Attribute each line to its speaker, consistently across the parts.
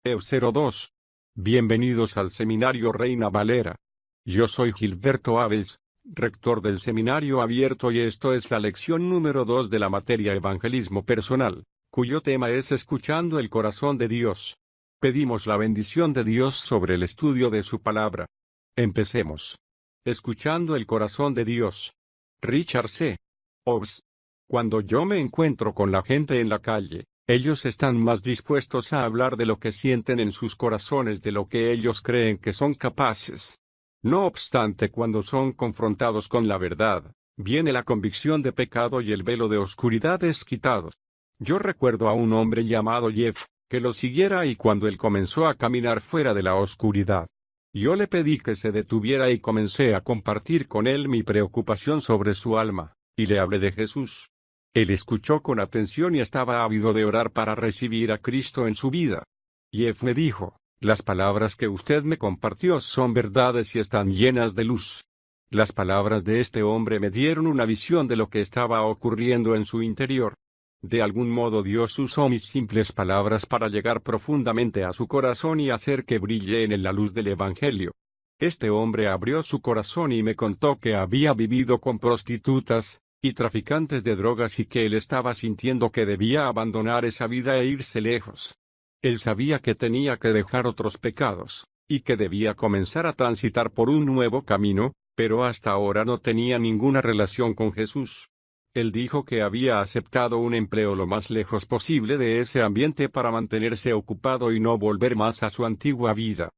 Speaker 1: EU02. Bienvenidos al Seminario Reina Valera. Yo soy Gilberto Abels, rector del Seminario Abierto, y esto es la lección número 2 de la materia Evangelismo Personal, cuyo tema es Escuchando el Corazón de Dios. Pedimos la bendición de Dios sobre el estudio de su palabra. Empecemos. Escuchando el Corazón de Dios. Richard C. Hobbs. Cuando yo me encuentro con la gente en la calle, ellos están más dispuestos a hablar de lo que sienten en sus corazones de lo que ellos creen que son capaces. No obstante, cuando son confrontados con la verdad, viene la convicción de pecado y el velo de oscuridad es quitado. Yo recuerdo a un hombre llamado Jeff, que lo siguiera, y cuando él comenzó a caminar fuera de la oscuridad, yo le pedí que se detuviera y comencé a compartir con él mi preocupación sobre su alma, y le hablé de Jesús. Él escuchó con atención y estaba ávido de orar para recibir a Cristo en su vida. Jeff me dijo: las palabras que usted me compartió son verdades y están llenas de luz. Las palabras de este hombre me dieron una visión de lo que estaba ocurriendo en su interior. De algún modo Dios usó mis simples palabras para llegar profundamente a su corazón y hacer que brille en él la luz del Evangelio. Este hombre abrió su corazón y me contó que había vivido con prostitutas y traficantes de drogas y que él estaba sintiendo que debía abandonar esa vida e irse lejos. Él sabía que tenía que dejar otros pecados, y que debía comenzar a transitar por un nuevo camino, pero hasta ahora no tenía ninguna relación con Jesús. Él dijo que había aceptado un empleo lo más lejos posible de ese ambiente para mantenerse ocupado y no volver más a su antigua vida.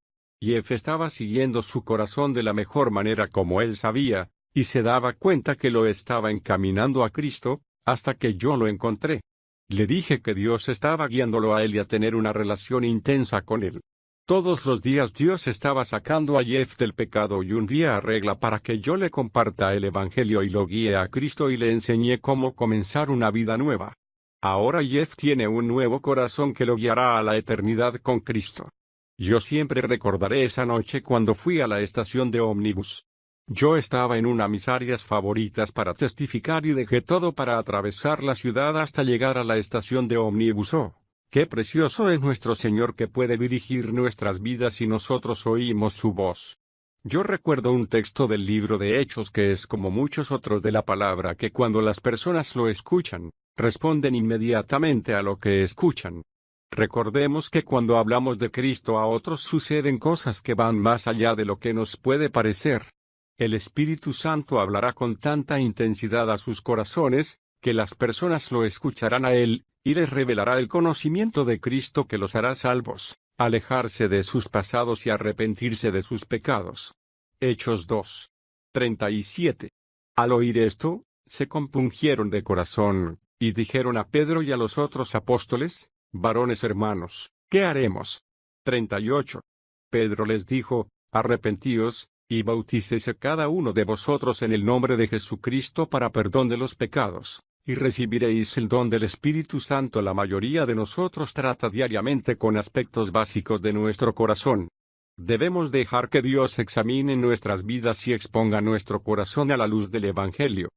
Speaker 1: Jeff estaba siguiendo su corazón de la mejor manera como él sabía, y se daba cuenta que lo estaba encaminando a Cristo, hasta que yo lo encontré. Le dije que Dios estaba guiándolo a él y a tener una relación intensa con él. Todos los días Dios estaba sacando a Jeff del pecado, y un día arregla para que yo le comparta el Evangelio y lo guíe a Cristo y le enseñé cómo comenzar una vida nueva. Ahora Jeff tiene un nuevo corazón que lo guiará a la eternidad con Cristo. Yo siempre recordaré esa noche cuando fui a la estación de ómnibus. Yo estaba en una de mis áreas favoritas para testificar y dejé todo para atravesar la ciudad hasta llegar a la estación de ómnibus. Oh, qué precioso es nuestro Señor, que puede dirigir nuestras vidas y nosotros oímos su voz. Yo recuerdo un texto del libro de Hechos que es como muchos otros de la palabra, que cuando las personas lo escuchan, responden inmediatamente a lo que escuchan. Recordemos que cuando hablamos de Cristo a otros suceden cosas que van más allá de lo que nos puede parecer. El Espíritu Santo hablará con tanta intensidad a sus corazones, que las personas lo escucharán a Él, y les revelará el conocimiento de Cristo que los hará salvos, alejarse de sus pasados y arrepentirse de sus pecados. Hechos 2. 37. Al oír esto, se compungieron de corazón, y dijeron a Pedro y a los otros apóstoles: varones hermanos, ¿qué haremos? 38. Pedro les dijo: arrepentíos, y bautícese cada uno de vosotros en el nombre de Jesucristo para perdón de los pecados, y recibiréis el don del Espíritu Santo. La mayoría de nosotros trata diariamente con aspectos básicos de nuestro corazón. Debemos dejar que Dios examine nuestras vidas y exponga nuestro corazón a la luz del Evangelio.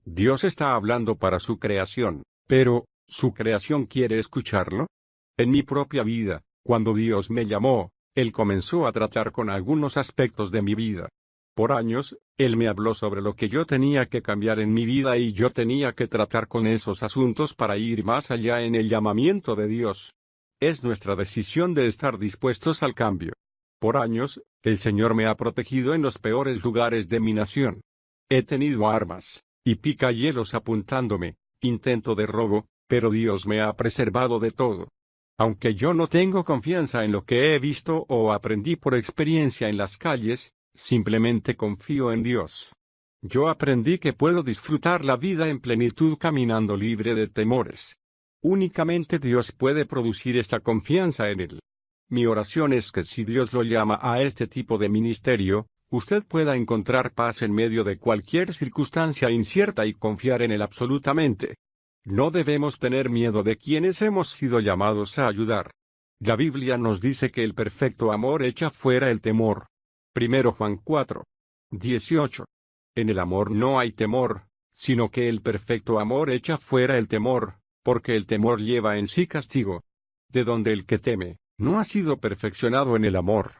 Speaker 1: Dios está hablando para su creación, pero ¿su creación quiere escucharlo? En mi propia vida, cuando Dios me llamó, Él comenzó a tratar con algunos aspectos de mi vida. Por años, Él me habló sobre lo que yo tenía que cambiar en mi vida y yo tenía que tratar con esos asuntos para ir más allá en el llamamiento de Dios. Es nuestra decisión de estar dispuestos al cambio. Por años, el Señor me ha protegido en los peores lugares de mi nación. He tenido armas y picahielos apuntándome, intento de robo, pero Dios me ha preservado de todo. Aunque yo no tengo confianza en lo que he visto o aprendí por experiencia en las calles, simplemente confío en Dios. Yo aprendí que puedo disfrutar la vida en plenitud caminando libre de temores. Únicamente Dios puede producir esta confianza en Él. Mi oración es que si Dios lo llama a este tipo de ministerio, usted pueda encontrar paz en medio de cualquier circunstancia incierta y confiar en Él absolutamente. No debemos tener miedo de quienes hemos sido llamados a ayudar. La Biblia nos dice que el perfecto amor echa fuera el temor. 1 Juan 4. 18. En el amor no hay temor, sino que el perfecto amor echa fuera el temor, porque el temor lleva en sí castigo. De donde el que teme, no ha sido perfeccionado en el amor.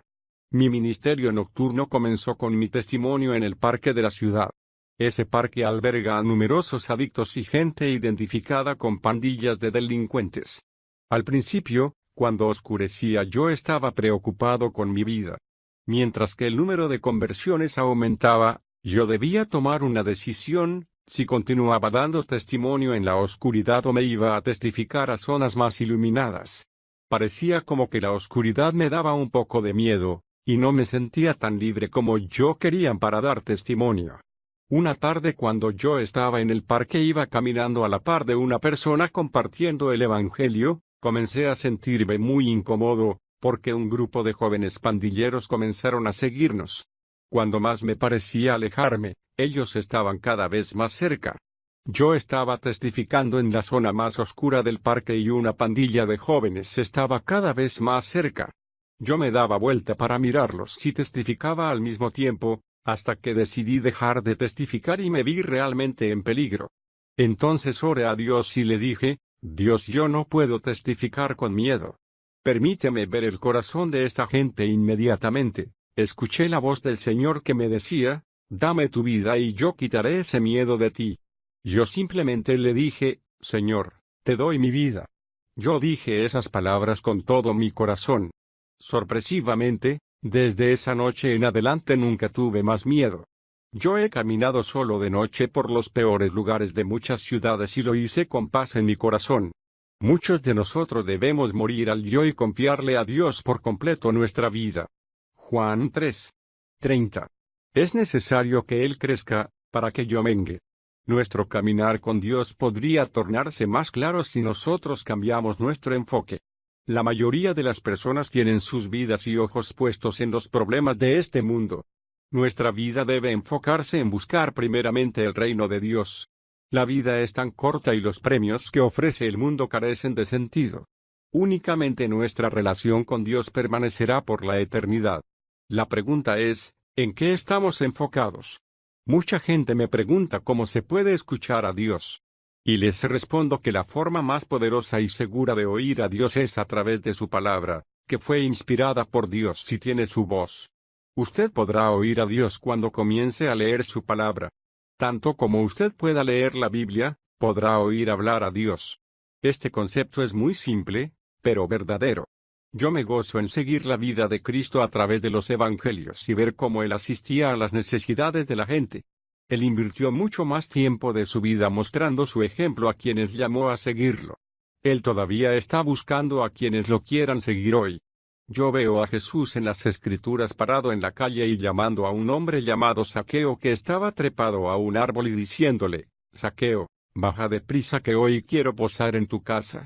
Speaker 1: Mi ministerio nocturno comenzó con mi testimonio en el parque de la ciudad. Ese parque alberga a numerosos adictos y gente identificada con pandillas de delincuentes. Al principio, cuando oscurecía, yo estaba preocupado con mi vida. Mientras que el número de conversiones aumentaba, yo debía tomar una decisión: si continuaba dando testimonio en la oscuridad o me iba a testificar a zonas más iluminadas. Parecía como que la oscuridad me daba un poco de miedo, y no me sentía tan libre como yo quería para dar testimonio. Una tarde, cuando yo estaba en el parque, iba caminando a la par de una persona compartiendo el Evangelio, comencé a sentirme muy incómodo, porque un grupo de jóvenes pandilleros comenzaron a seguirnos. Cuando más me parecía alejarme, ellos estaban cada vez más cerca. Yo estaba testificando en la zona más oscura del parque y una pandilla de jóvenes estaba cada vez más cerca. Yo me daba vuelta para mirarlos y testificaba al mismo tiempo, hasta que decidí dejar de testificar y me vi realmente en peligro. Entonces oré a Dios y le dije: Dios, yo no puedo testificar con miedo. Permíteme ver el corazón de esta gente. Inmediatamente escuché la voz del Señor que me decía: dame tu vida y yo quitaré ese miedo de ti. Yo simplemente le dije: Señor, te doy mi vida. Yo dije esas palabras con todo mi corazón. Sorpresivamente, desde esa noche en adelante nunca tuve más miedo. Yo he caminado solo de noche por los peores lugares de muchas ciudades y lo hice con paz en mi corazón. Muchos de nosotros debemos morir al yo y confiarle a Dios por completo nuestra vida. Juan 3:30. Es necesario que Él crezca, para que yo mengue. Nuestro caminar con Dios podría tornarse más claro si nosotros cambiamos nuestro enfoque. La mayoría de las personas tienen sus vidas y ojos puestos en los problemas de este mundo. Nuestra vida debe enfocarse en buscar primeramente el reino de Dios. La vida es tan corta y los premios que ofrece el mundo carecen de sentido. Únicamente nuestra relación con Dios permanecerá por la eternidad. La pregunta es: ¿en qué estamos enfocados? Mucha gente me pregunta cómo se puede escuchar a Dios. Y les respondo que la forma más poderosa y segura de oír a Dios es a través de su palabra, que fue inspirada por Dios si tiene su voz. Usted podrá oír a Dios cuando comience a leer su palabra. Tanto como usted pueda leer la Biblia, podrá oír hablar a Dios. Este concepto es muy simple, pero verdadero. Yo me gozo en seguir la vida de Cristo a través de los evangelios y ver cómo Él asistía a las necesidades de la gente. Él invirtió mucho más tiempo de su vida mostrando su ejemplo a quienes llamó a seguirlo. Él todavía está buscando a quienes lo quieran seguir hoy. Yo veo a Jesús en las Escrituras parado en la calle y llamando a un hombre llamado Zaqueo que estaba trepado a un árbol y diciéndole: Zaqueo, baja deprisa que hoy quiero posar en tu casa.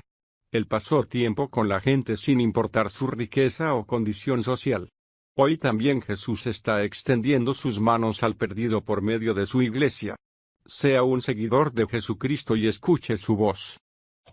Speaker 1: Él pasó tiempo con la gente sin importar su riqueza o condición social. Hoy también Jesús está extendiendo sus manos al perdido por medio de su iglesia. Sea un seguidor de Jesucristo y escuche su voz.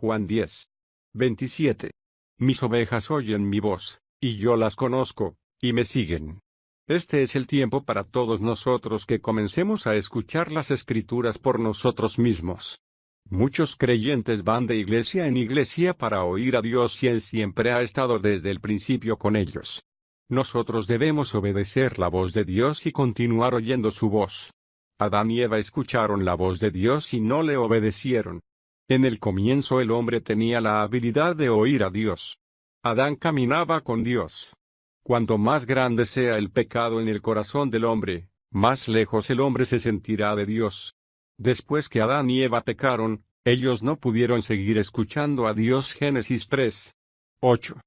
Speaker 1: Juan 10:27. Mis ovejas oyen mi voz, y yo las conozco, y me siguen. Este es el tiempo para todos nosotros que comencemos a escuchar las Escrituras por nosotros mismos. Muchos creyentes van de iglesia en iglesia para oír a Dios y Él siempre ha estado desde el principio con ellos. Nosotros debemos obedecer la voz de Dios y continuar oyendo su voz. Adán y Eva escucharon la voz de Dios y no le obedecieron. En el comienzo el hombre tenía la habilidad de oír a Dios. Adán caminaba con Dios. Cuanto más grande sea el pecado en el corazón del hombre, más lejos el hombre se sentirá de Dios. Después que Adán y Eva pecaron, ellos no pudieron seguir escuchando a Dios. Génesis 3:8.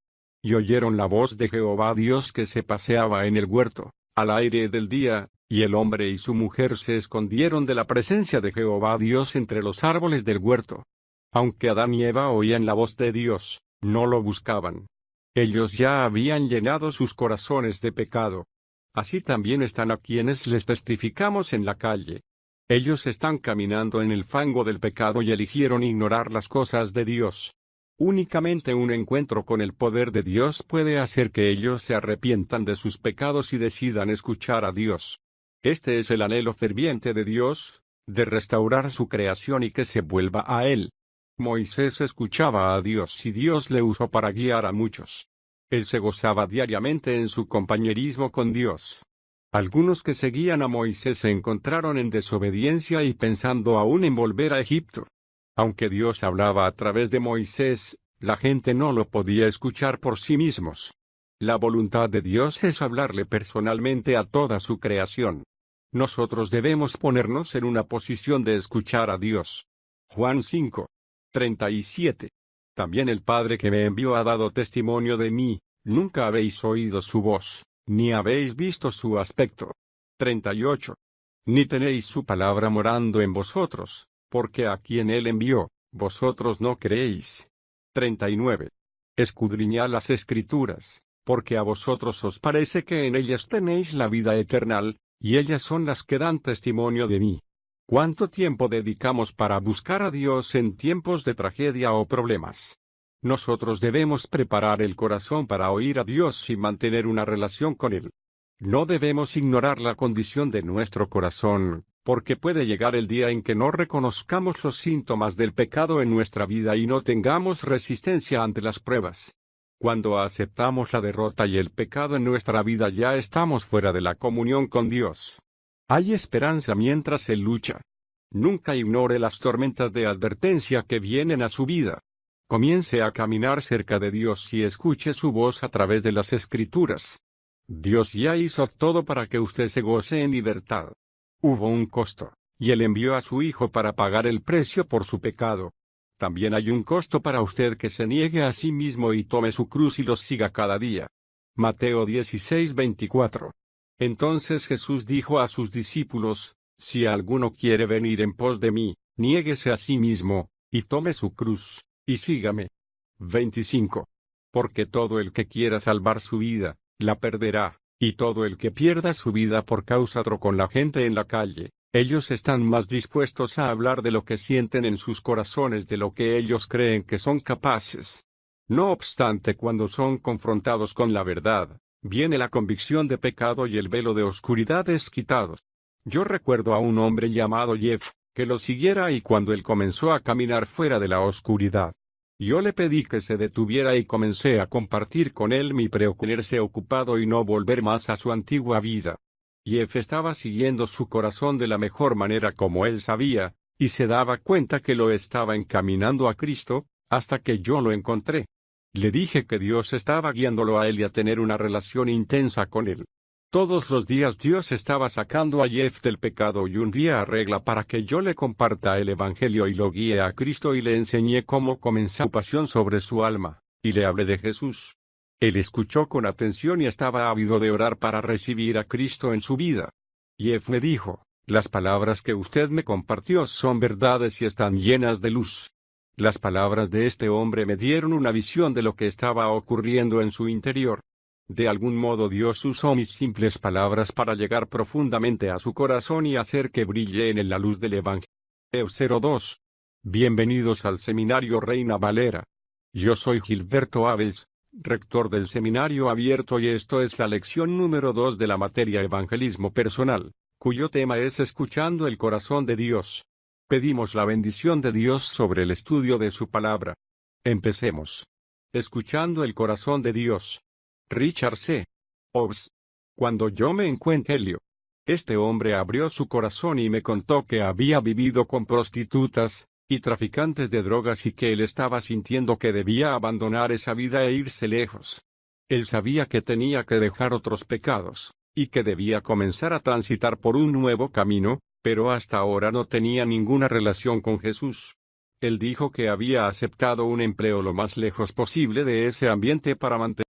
Speaker 1: Y oyeron la voz de Jehová Dios que se paseaba en el huerto, al aire del día, y el hombre y su mujer se escondieron de la presencia de Jehová Dios entre los árboles del huerto. Aunque Adán y Eva oían la voz de Dios, no lo buscaban. Ellos ya habían llenado sus corazones de pecado. Así también están a quienes les testificamos en la calle. Ellos están caminando en el fango del pecado y eligieron ignorar las cosas de Dios. Únicamente un encuentro con el poder de Dios puede hacer que ellos se arrepientan de sus pecados y decidan escuchar a Dios. Este es el anhelo ferviente de Dios, de restaurar su creación y que se vuelva a Él. Moisés escuchaba a Dios y Dios le usó para guiar a muchos. Él se gozaba diariamente en su compañerismo con Dios. Algunos que seguían a Moisés se encontraron en desobediencia y pensando aún en volver a Egipto. Aunque Dios hablaba a través de Moisés, la gente no lo podía escuchar por sí mismos. La voluntad de Dios es hablarle personalmente a toda su creación. Nosotros debemos ponernos en una posición de escuchar a Dios. Juan 5:37. También el Padre que me envió ha dado testimonio de mí, nunca habéis oído su voz, ni habéis visto su aspecto. 38. Ni tenéis su palabra morando en vosotros, porque a quien él envió, vosotros no creéis. 39. Escudriñad las Escrituras, porque a vosotros os parece que en ellas tenéis la vida eterna, y ellas son las que dan testimonio de mí. ¿Cuánto tiempo dedicamos para buscar a Dios en tiempos de tragedia o problemas? Nosotros debemos preparar el corazón para oír a Dios y mantener una relación con Él. No debemos ignorar la condición de nuestro corazón, porque puede llegar el día en que no reconozcamos los síntomas del pecado en nuestra vida y no tengamos resistencia ante las pruebas. Cuando aceptamos la derrota y el pecado en nuestra vida ya estamos fuera de la comunión con Dios. Hay esperanza mientras Él lucha. Nunca ignore las tormentas de advertencia que vienen a su vida. Comience a caminar cerca de Dios y escuche su voz a través de las Escrituras. Dios ya hizo todo para que usted se goce en libertad. Hubo un costo, y Él envió a su Hijo para pagar el precio por su pecado. También hay un costo para usted que se niegue a sí mismo y tome su cruz y lo siga cada día. Mateo 16:24. Entonces Jesús dijo a sus discípulos, si alguno quiere venir en pos de mí, niéguese a sí mismo, y tome su cruz, y sígame. 25. Porque todo el que quiera salvar su vida, la perderá, y todo el que pierda su vida por causa con la gente en la calle, ellos están más dispuestos a hablar de lo que sienten en sus corazones de lo que ellos creen que son capaces. No obstante, cuando son confrontados con la verdad, viene la convicción de pecado y el velo de oscuridad es quitado. Yo recuerdo a un hombre llamado Jeff, que lo siguiera y cuando él comenzó a caminar fuera de la oscuridad, yo le pedí que se detuviera y comencé a compartir con él mi preocuparse ocupado y no volver más a su antigua vida. Jeff estaba siguiendo su corazón de la mejor manera como él sabía, y se daba cuenta que lo estaba encaminando a Cristo, hasta que yo lo encontré. Le dije que Dios estaba guiándolo a él y a tener una relación intensa con él. Todos los días Dios estaba sacando a Jeff del pecado y un día arregla para que yo le comparta el Evangelio y lo guíe a Cristo y le enseñé cómo comenzar su pasión sobre su alma, y le hablé de Jesús. Él escuchó con atención y estaba ávido de orar para recibir a Cristo en su vida. Jeff me dijo, las palabras que usted me compartió son verdades y están llenas de luz. Las palabras de este hombre me dieron una visión de lo que estaba ocurriendo en su interior. De algún modo Dios usó mis simples palabras para llegar profundamente a su corazón y hacer que brille en él la luz del Evangelio. 02. Bienvenidos al Seminario Reina Valera. Yo soy Gilberto Abels, rector del Seminario Abierto y esto es la lección número 2 de la materia Evangelismo Personal, cuyo tema es Escuchando el Corazón de Dios. Pedimos la bendición de Dios sobre el estudio de su palabra. Empecemos. Escuchando el corazón de Dios. Richard C. Hobbs. Cuando yo me encuentré en Helio, este hombre abrió su corazón y me contó que había vivido con prostitutas y traficantes de drogas y que él estaba sintiendo que debía abandonar esa vida e irse lejos. Él sabía que tenía que dejar otros pecados, y que debía comenzar a transitar por un nuevo camino, pero hasta ahora no tenía ninguna relación con Jesús. Él dijo que había aceptado un empleo lo más lejos posible de ese ambiente para mantener